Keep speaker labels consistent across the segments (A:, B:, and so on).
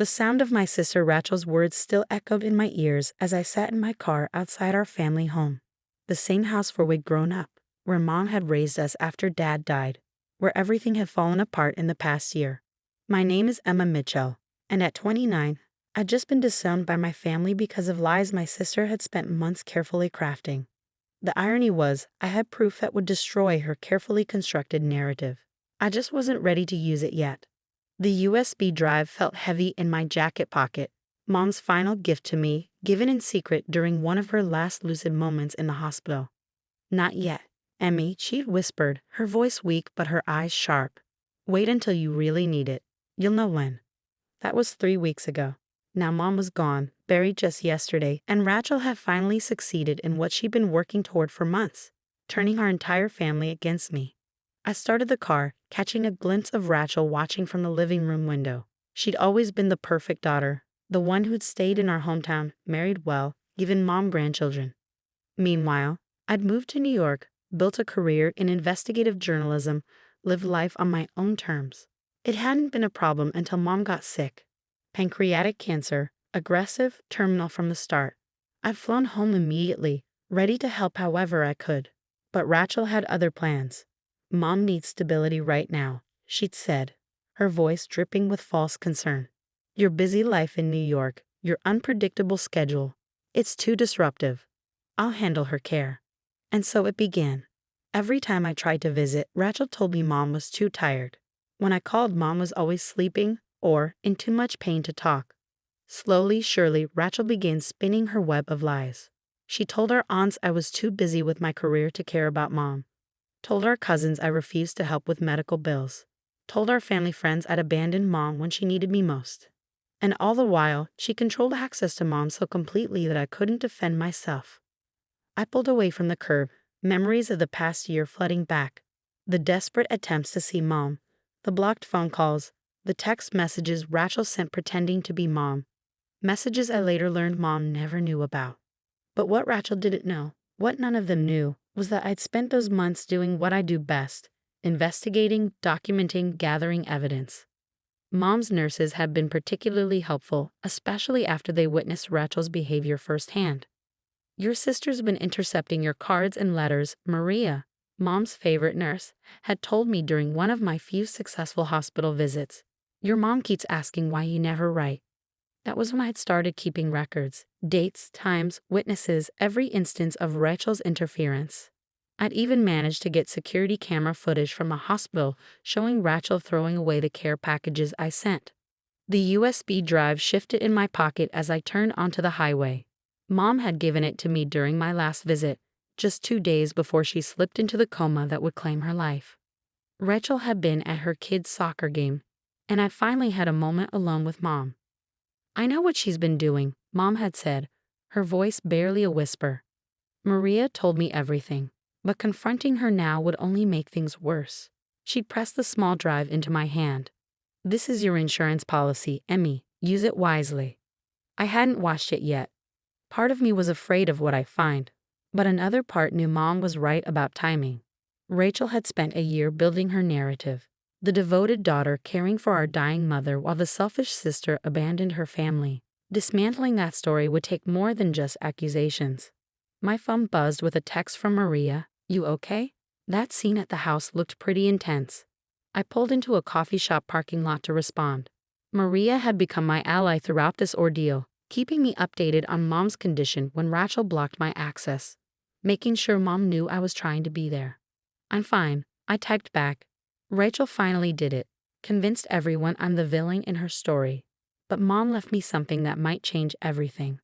A: The sound of my sister Rachel's words still echoed in my ears as I sat in my car outside our family home. The same house where we'd grown up, where Mom had raised us after Dad died, where everything had fallen apart in the past year. My name is Emma Mitchell, and at 29, I'd just been disowned by my family because of lies my sister had spent months carefully crafting. The irony was, I had proof that would destroy her carefully constructed narrative. I just wasn't ready to use it yet. The USB drive felt heavy in my jacket pocket, Mom's final gift to me, given in secret during one of her last lucid moments in the hospital. Not yet, Emmy, she'd whispered, her voice weak but her eyes sharp. Wait until you really need it. You'll know when. That was 3 weeks ago. Now Mom was gone, buried just yesterday, and Rachel had finally succeeded in what she'd been working toward for months, turning our entire family against me. I started the car, catching a glimpse of Rachel watching from the living room window. She'd always been the perfect daughter, the one who'd stayed in our hometown, married well, given Mom grandchildren. Meanwhile, I'd moved to New York, built a career in investigative journalism, lived life on my own terms. It hadn't been a problem until Mom got sick. Pancreatic cancer, aggressive, terminal from the start. I'd flown home immediately, ready to help however I could. But Rachel had other plans. Mom needs stability right now, she'd said, her voice dripping with false concern. Your busy life in New York, your unpredictable schedule, it's too disruptive. I'll handle her care. And so it began. Every time I tried to visit, Rachel told me Mom was too tired. When I called, Mom was always sleeping or in too much pain to talk. Slowly, surely, Rachel began spinning her web of lies. She told our aunts I was too busy with my career to care about Mom. Told our cousins I refused to help with medical bills. Told our family friends I'd abandoned Mom when she needed me most. And all the while, she controlled access to Mom so completely that I couldn't defend myself. I pulled away from the curb, memories of the past year flooding back. The desperate attempts to see Mom, the blocked phone calls, the text messages Rachel sent pretending to be Mom. Messages I later learned Mom never knew about. But what Rachel didn't know, what none of them knew, was that I'd spent those months doing what I do best, investigating, documenting, gathering evidence. Mom's nurses had been particularly helpful, especially after they witnessed Rachel's behavior firsthand. Your sister's been intercepting your cards and letters, Maria, Mom's favorite nurse, had told me during one of my few successful hospital visits. Your mom keeps asking why you never write. That was when I'd started keeping records, dates, times, witnesses, every instance of Rachel's interference. I'd even managed to get security camera footage from a hospital showing Rachel throwing away the care packages I sent. The USB drive shifted in my pocket as I turned onto the highway. Mom had given it to me during my last visit, just 2 days before she slipped into the coma that would claim her life. Rachel had been at her kid's soccer game, and I'd finally had a moment alone with Mom. I know what she's been doing, Mom had said, her voice barely a whisper. Maria told me everything, but confronting her now would only make things worse. She'd pressed the small drive into my hand. This is your insurance policy, Emmy. Use it wisely. I hadn't watched it yet. Part of me was afraid of what I'd find, but another part knew Mom was right about timing. Rachel had spent a year building her narrative, the devoted daughter caring for our dying mother while the selfish sister abandoned her family. Dismantling that story would take more than just accusations. My phone buzzed with a text from Maria. You okay? That scene at the house looked pretty intense. I pulled into a coffee shop parking lot to respond. Maria had become my ally throughout this ordeal, keeping me updated on Mom's condition when Rachel blocked my access, making sure Mom knew I was trying to be there. I'm fine, I typed back. Rachel finally did it, convinced everyone I'm the villain in her story. But Mom left me something that might change everything.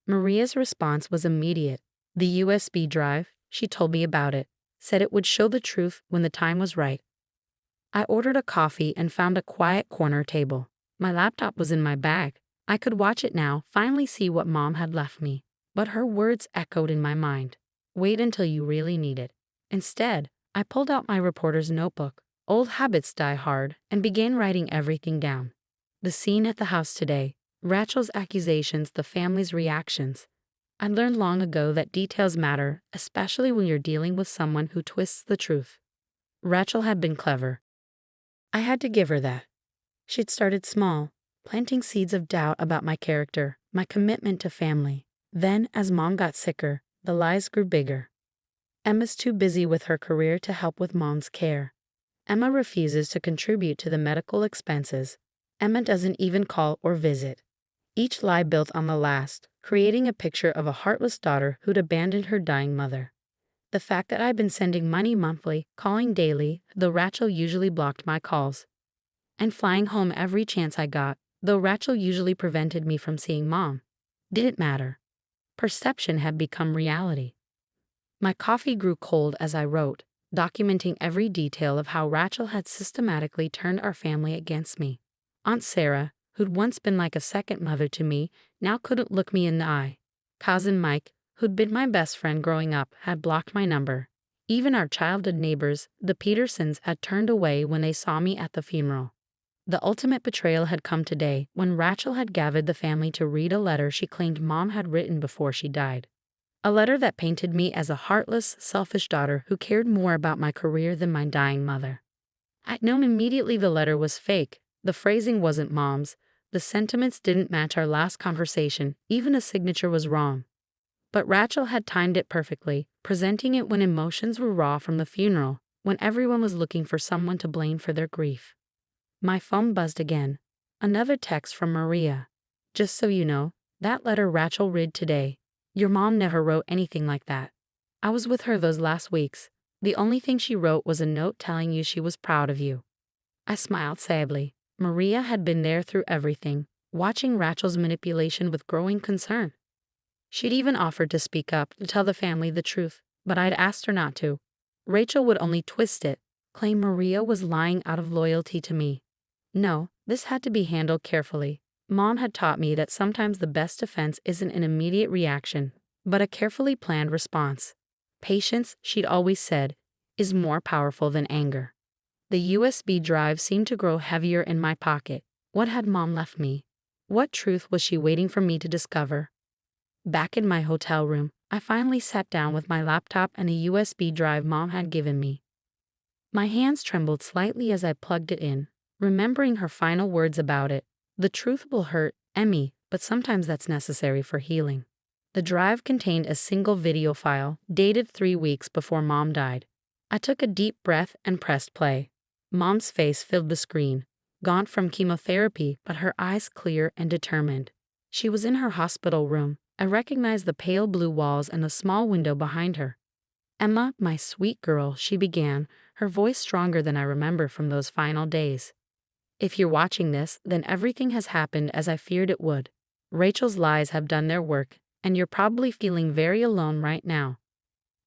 A: Maria's response was immediate. The USB drive, she told me about it, said it would show the truth when the time was right. I ordered a coffee and found a quiet corner table. My laptop was in my bag. I could watch it now, finally see what Mom had left me. But her words echoed in my mind. Wait until you really need it. Instead, I pulled out my reporter's notebook. Old habits die hard, and began writing everything down. The scene at the house today, Rachel's accusations, the family's reactions. I learned long ago that details matter, especially when you're dealing with someone who twists the truth. Rachel had been clever. I had to give her that. She'd started small, planting seeds of doubt about my character, my commitment to family. Then, as Mom got sicker, the lies grew bigger. Emma's too busy with her career to help with Mom's care. Emma refuses to contribute to the medical expenses. Emma doesn't even call or visit. Each lie built on the last, creating a picture of a heartless daughter who'd abandoned her dying mother. The fact that I'd been sending money monthly, calling daily, though Rachel usually blocked my calls, and flying home every chance I got, though Rachel usually prevented me from seeing Mom, didn't matter. Perception had become reality. My coffee grew cold as I wrote, documenting every detail of how Rachel had systematically turned our family against me. Aunt Sarah, who'd once been like a second mother to me, now couldn't look me in the eye. Cousin Mike, who'd been my best friend growing up, had blocked my number. Even our childhood neighbors, the Petersons, had turned away when they saw me at the funeral. The ultimate betrayal had come today when Rachel had gathered the family to read a letter she claimed Mom had written before she died. A letter that painted me as a heartless, selfish daughter who cared more about my career than my dying mother. I'd known immediately the letter was fake. The phrasing wasn't Mom's. The sentiments didn't match our last conversation. Even the signature was wrong. But Rachel had timed it perfectly, presenting it when emotions were raw from the funeral, when everyone was looking for someone to blame for their grief. My phone buzzed again. Another text from Maria. Just so you know, that letter Rachel read today. Your mom never wrote anything like that. I was with her those last weeks. The only thing she wrote was a note telling you she was proud of you. I smiled sadly. Maria had been there through everything, watching Rachel's manipulation with growing concern. She'd even offered to speak up, to tell the family the truth, but I'd asked her not to. Rachel would only twist it, claim Maria was lying out of loyalty to me. No, this had to be handled carefully. Mom had taught me that sometimes the best defense isn't an immediate reaction, but a carefully planned response. Patience, she'd always said, is more powerful than anger. The USB drive seemed to grow heavier in my pocket. What had Mom left me? What truth was she waiting for me to discover? Back in my hotel room, I finally sat down with my laptop and the USB drive Mom had given me. My hands trembled slightly as I plugged it in, remembering her final words about it. The truth will hurt, Emmy, but sometimes that's necessary for healing. The drive contained a single video file, dated 3 weeks before Mom died. I took a deep breath and pressed play. Mom's face filled the screen, gaunt from chemotherapy, but her eyes clear and determined. She was in her hospital room. I recognized the pale blue walls and the small window behind her. Emma, my sweet girl, she began, her voice stronger than I remember from those final days. If you're watching this, then everything has happened as I feared it would. Rachel's lies have done their work, and you're probably feeling very alone right now.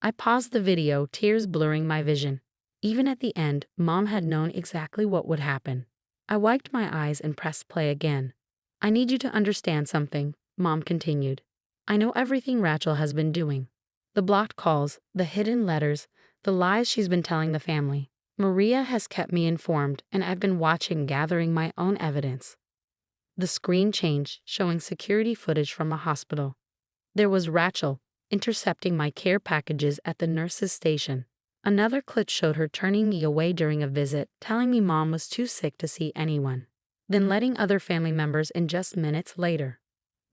A: I paused the video, tears blurring my vision. Even at the end, Mom had known exactly what would happen. I wiped my eyes and pressed play again. I need you to understand something, Mom continued. I know everything Rachel has been doing. The blocked calls, the hidden letters, the lies she's been telling the family. Maria has kept me informed, and I've been watching, gathering my own evidence. The screen changed, showing security footage from a hospital. There was Rachel, intercepting my care packages at the nurse's station. Another clip showed her turning me away during a visit, telling me Mom was too sick to see anyone, then letting other family members in just minutes later.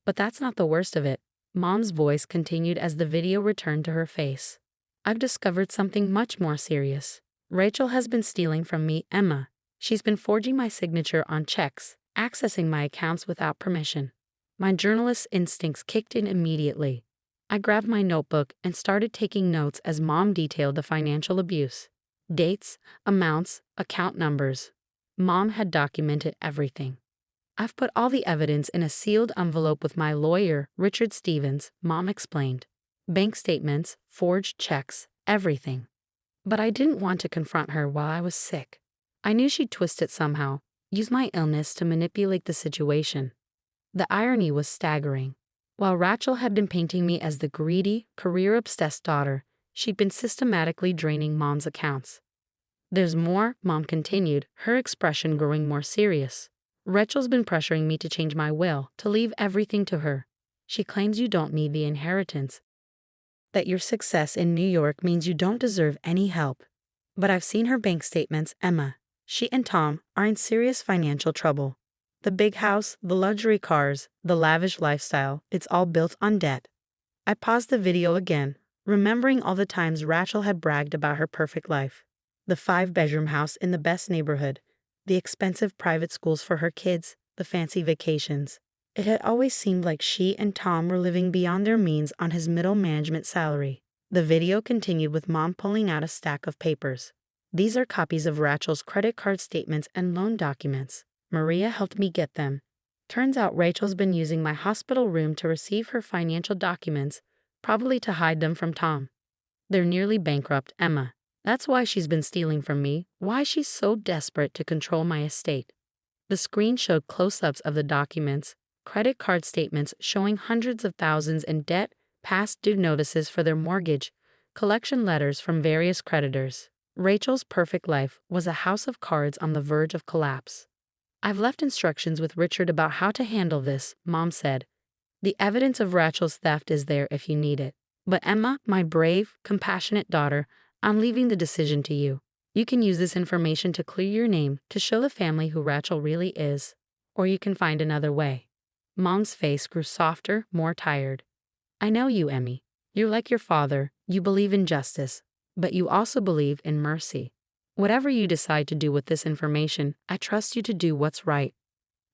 A: But that's not the worst of it. Mom's voice continued as the video returned to her face. I've discovered something much more serious. Rachel has been stealing from me, Emma. She's been forging my signature on checks, accessing my accounts without permission. My journalist's instincts kicked in immediately. I grabbed my notebook and started taking notes as Mom detailed the financial abuse. Dates, amounts, account numbers. Mom had documented everything. I've put all the evidence in a sealed envelope with my lawyer, Richard Stevens, Mom explained. Bank statements, forged checks, everything. But I didn't want to confront her while I was sick. I knew she'd twist it somehow, use my illness to manipulate the situation. The irony was staggering. While Rachel had been painting me as the greedy, career-obsessed daughter, she'd been systematically draining Mom's accounts. There's more, Mom continued, her expression growing more serious. Rachel's been pressuring me to change my will, to leave everything to her. She claims you don't need the inheritance, that your success in New York means you don't deserve any help. But I've seen her bank statements, Emma. She and Tom are in serious financial trouble. The big house, the luxury cars, the lavish lifestyle, it's all built on debt. I paused the video again, remembering all the times Rachel had bragged about her perfect life. The 5-bedroom house in the best neighborhood, the expensive private schools for her kids, the fancy vacations. It had always seemed like she and Tom were living beyond their means on his middle management salary. The video continued with Mom pulling out a stack of papers. These are copies of Rachel's credit card statements and loan documents. Maria helped me get them. Turns out Rachel's been using my hospital room to receive her financial documents, probably to hide them from Tom. They're nearly bankrupt, Emma. That's why she's been stealing from me, why she's so desperate to control my estate. The screen showed close-ups of the documents, credit card statements showing hundreds of thousands in debt, past due notices for their mortgage, collection letters from various creditors. Rachel's perfect life was a house of cards on the verge of collapse. I've left instructions with Richard about how to handle this, Mom said. The evidence of Rachel's theft is there if you need it. But Emma, my brave, compassionate daughter, I'm leaving the decision to you. You can use this information to clear your name, to show the family who Rachel really is. Or you can find another way. Mom's face grew softer, more tired. I know you, Emmy. You're like your father, you believe in justice, but you also believe in mercy. Whatever you decide to do with this information, I trust you to do what's right.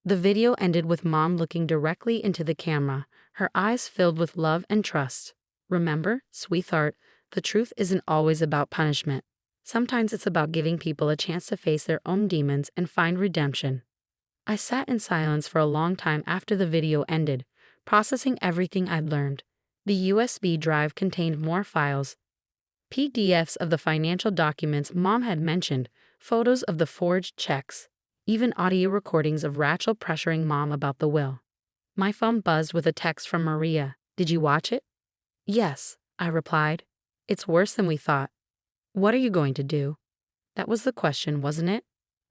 A: The video ended with Mom looking directly into the camera, her eyes filled with love and trust. Remember, sweetheart, the truth isn't always about punishment. Sometimes it's about giving people a chance to face their own demons and find redemption. I sat in silence for a long time after the video ended, processing everything I'd learned. The USB drive contained more files, PDFs of the financial documents Mom had mentioned, photos of the forged checks, even audio recordings of Rachel pressuring Mom about the will. My phone buzzed with a text from Maria. Did you watch it? Yes, I replied. It's worse than we thought. What are you going to do? That was the question, wasn't it?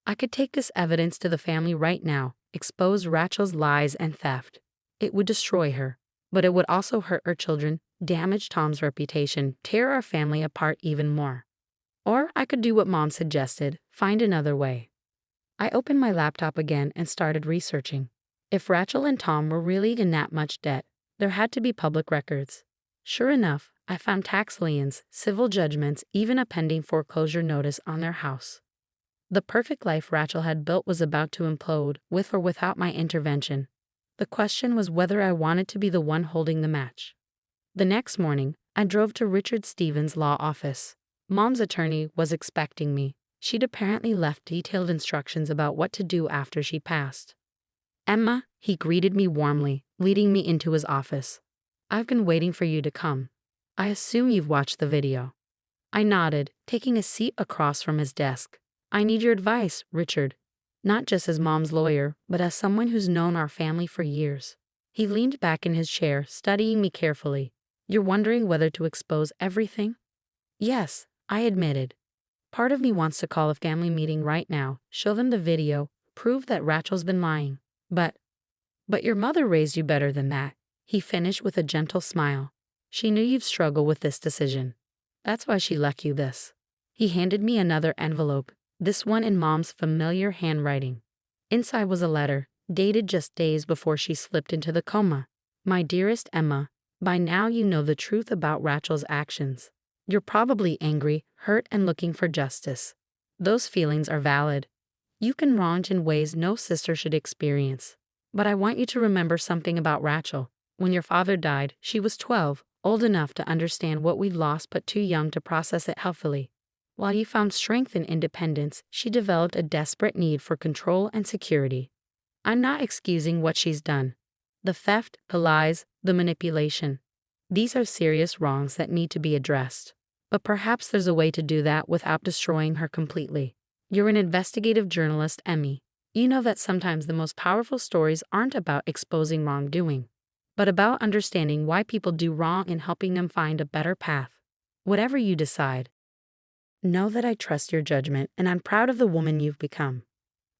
A: I could take this evidence to the family right now, expose Rachel's lies and theft. It would destroy her, but it would also hurt her children, damage Tom's reputation, tear our family apart even more. Or I could do what Mom suggested, find another way. I opened my laptop again and started researching. If Rachel and Tom were really in that much debt, there had to be public records. Sure enough, I found tax liens, civil judgments, even a pending foreclosure notice on their house. The perfect life Rachel had built was about to implode, with or without my intervention. The question was whether I wanted to be the one holding the match. The next morning, I drove to Richard Stevens' law office. Mom's attorney was expecting me. She'd apparently left detailed instructions about what to do after she passed. Emma, he greeted me warmly, leading me into his office. I've been waiting for you to come. I assume you've watched the video. I nodded, taking a seat across from his desk. I need your advice, Richard. Not just as Mom's lawyer, but as someone who's known our family for years. He leaned back in his chair, studying me carefully. You're wondering whether to expose everything? Yes, I admitted. Part of me wants to call a family meeting right now, show them the video, prove that Rachel's been lying. But your mother raised you better than that, he finished with a gentle smile. She knew you'd struggle with this decision. That's why she left you this. He handed me another envelope, this one in Mom's familiar handwriting. Inside was a letter, dated just days before she slipped into the coma. My dearest Emma, by now you know the truth about Rachel's actions. You're probably angry, hurt, and looking for justice. Those feelings are valid. You've been wronged in ways no sister should experience. But I want you to remember something about Rachel. When your father died, she was 12, old enough to understand what we'd lost but too young to process it healthily. While you found strength and independence, she developed a desperate need for control and security. I'm not excusing what she's done. The theft, the lies, the manipulation. These are serious wrongs that need to be addressed. But perhaps there's a way to do that without destroying her completely. You're an investigative journalist, Emmy. You know that sometimes the most powerful stories aren't about exposing wrongdoing, but about understanding why people do wrong and helping them find a better path. Whatever you decide, know that I trust your judgment and I'm proud of the woman you've become.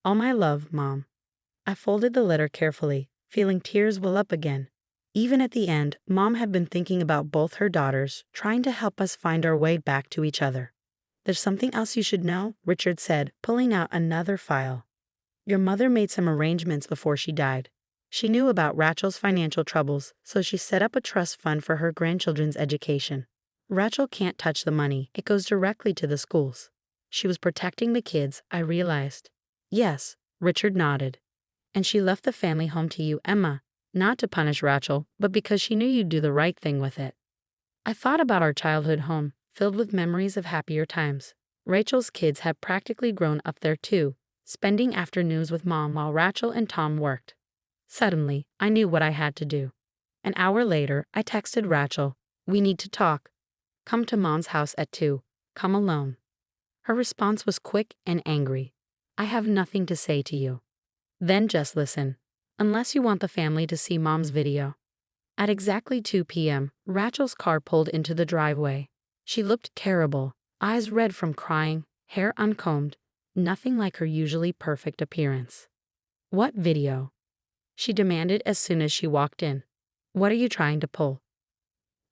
A: All my love, Mom. I folded the letter carefully, feeling tears well up again. Even at the end, Mom had been thinking about both her daughters, trying to help us find our way back to each other. There's something else you should know, Richard said, pulling out another file. Your mother made some arrangements before she died. She knew about Rachel's financial troubles, so she set up a trust fund for her grandchildren's education. Rachel can't touch the money, it goes directly to the schools. She was protecting the kids, I realized. Yes, Richard nodded. And she left the family home to you, Emma, not to punish Rachel, but because she knew you'd do the right thing with it. I thought about our childhood home, filled with memories of happier times. Rachel's kids had practically grown up there too, spending afternoons with Mom while Rachel and Tom worked. Suddenly, I knew what I had to do. An hour later, I texted Rachel, "We need to talk. Come to Mom's house at 2. Come alone." Her response was quick and angry. "I have nothing to say to you." Then just listen. Unless you want the family to see Mom's video. At exactly 2 p.m., Rachel's car pulled into the driveway. She looked terrible, eyes red from crying, hair uncombed, nothing like her usually perfect appearance. "What video?" she demanded as soon as she walked in. "What are you trying to pull?"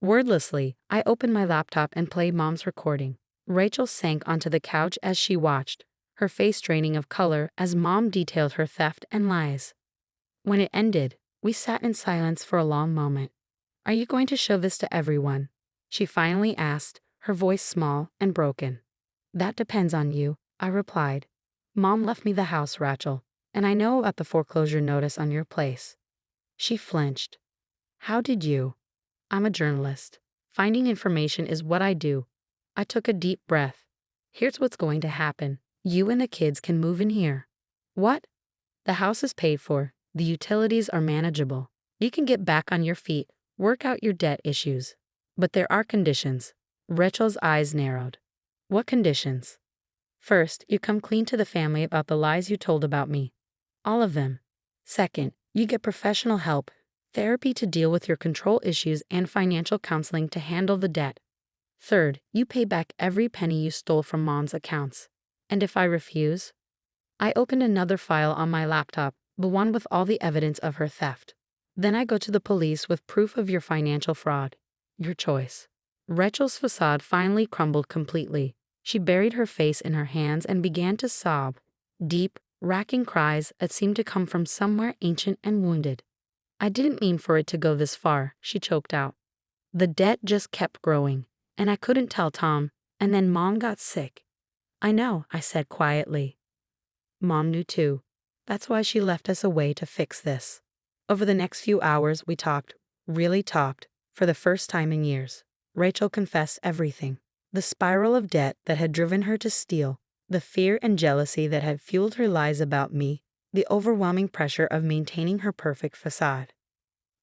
A: Wordlessly, I opened my laptop and played Mom's recording. Rachel sank onto the couch as she watched, her face draining of color as Mom detailed her theft and lies. When it ended, we sat in silence for a long moment. "Are you going to show this to everyone?" she finally asked, her voice small and broken. "That depends on you," I replied. "Mom left me the house, Rachel, and I know about the foreclosure notice on your place." She flinched. "How did you?" "I'm a journalist. Finding information is what I do." I took a deep breath. "Here's what's going to happen. You and the kids can move in here." "What?" "The house is paid for. The utilities are manageable. You can get back on your feet, work out your debt issues. But there are conditions." Rachel's eyes narrowed. "What conditions?" "First, you come clean to the family about the lies you told about me. All of them. Second, you get professional help, therapy to deal with your control issues and financial counseling to handle the debt. Third, you pay back every penny you stole from Mom's accounts. And if I refuse?" I opened another file on my laptop, the one with all the evidence of her theft. "Then I go to the police with proof of your financial fraud. Your choice." Rachel's facade finally crumbled completely. She buried her face in her hands and began to sob, deep, racking cries that seemed to come from somewhere ancient and wounded. "I didn't mean for it to go this far," she choked out. "The debt just kept growing, and I couldn't tell Tom, and then Mom got sick." "I know," I said quietly. "Mom knew too. That's why she left us a way to fix this." Over the next few hours, we talked, really talked, for the first time in years. Rachel confessed everything. The spiral of debt that had driven her to steal, the fear and jealousy that had fueled her lies about me, the overwhelming pressure of maintaining her perfect facade.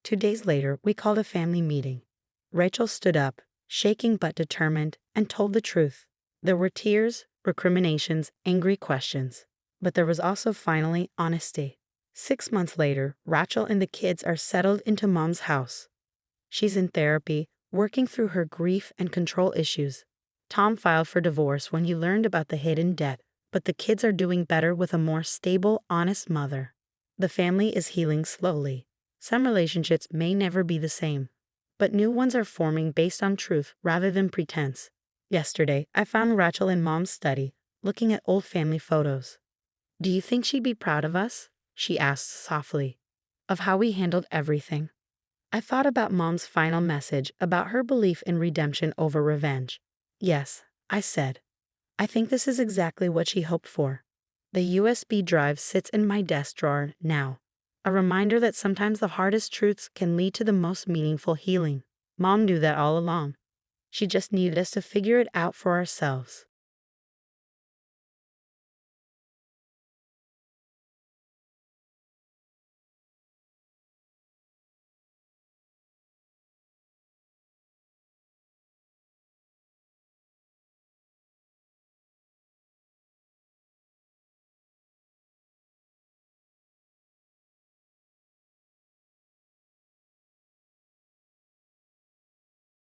A: 2 days later, we called a family meeting. Rachel stood up, shaking but determined, and told the truth. There were tears, recriminations, angry questions. But there was also finally honesty. 6 months later, Rachel and the kids are settled into Mom's house. She's in therapy, working through her grief and control issues. Tom filed for divorce when he learned about the hidden debt, but the kids are doing better with a more stable, honest mother. The family is healing slowly. Some relationships may never be the same, but new ones are forming based on truth rather than pretense. Yesterday, I found Rachel in Mom's study, looking at old family photos. "Do you think she'd be proud of us?" she asked softly. "Of how we handled everything." I thought about Mom's final message about her belief in redemption over revenge. "Yes," I said. "I think this is exactly what she hoped for." The USB drive sits in my desk drawer now, a reminder that sometimes the hardest truths can lead to the most meaningful healing. Mom knew that all along. She just needed us to figure it out for ourselves.